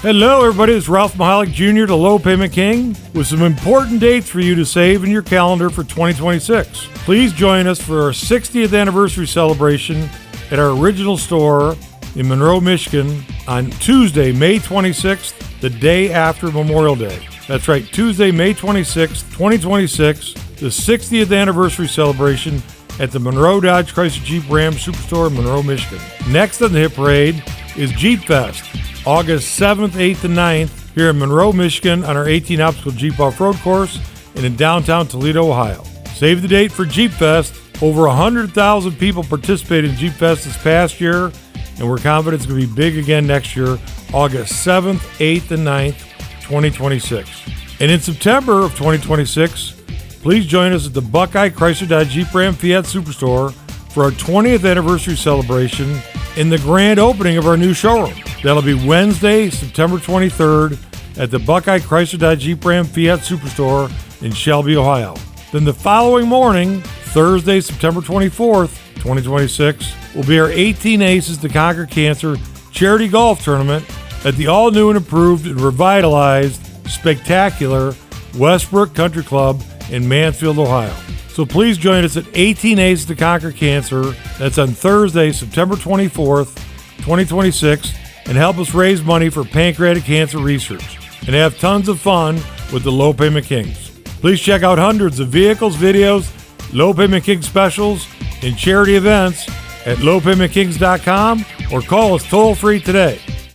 Hello, everybody. It's Ralph Mahalik Jr., the Low Payment King, with some important dates for you to save in your calendar for 2026. Please join us for our 60th anniversary celebration at our original store in Monroe, Michigan on Tuesday, May 26th, the day after Memorial Day. That's right, Tuesday, May 26th, 2026, the 60th anniversary celebration at the Monroe Dodge Chrysler Jeep Ram Superstore in Monroe, Michigan. Next on the hit parade is Jeep Fest, August 7th, 8th, and 9th here in Monroe, Michigan on our 18 Obstacle Jeep Off-Road course and in downtown Toledo, Ohio. Save the date for Jeep Fest. Over 100,000 people participated in Jeep Fest this past year, and we're confident it's going to be big again next year, August 7th, 8th, and 9th, 2026. And in September of 2026, please join us at the Buckeye Chrysler Dodge Jeep Ram Fiat Superstore for our 20th anniversary celebration and the grand opening of our new showroom. That'll be Wednesday, September 23rd at the Buckeye Chrysler Dodge Jeep Ram Fiat Superstore in Shelby, Ohio. Then the following morning, Thursday, September 24th, 2026, will be our 18 Aces to Conquer Cancer charity golf tournament at the all-new and improved and revitalized, spectacular Westbrook Country Club in Mansfield, Ohio. So please join us at 18 Aces to Conquer Cancer. That's on Thursday, September 24th, 2026, and help us raise money for pancreatic cancer research and have tons of fun with the Low Payment Kings. Please check out hundreds of vehicles, videos, Low Payment King specials, and charity events at lowpaymentkings.com or call us toll-free today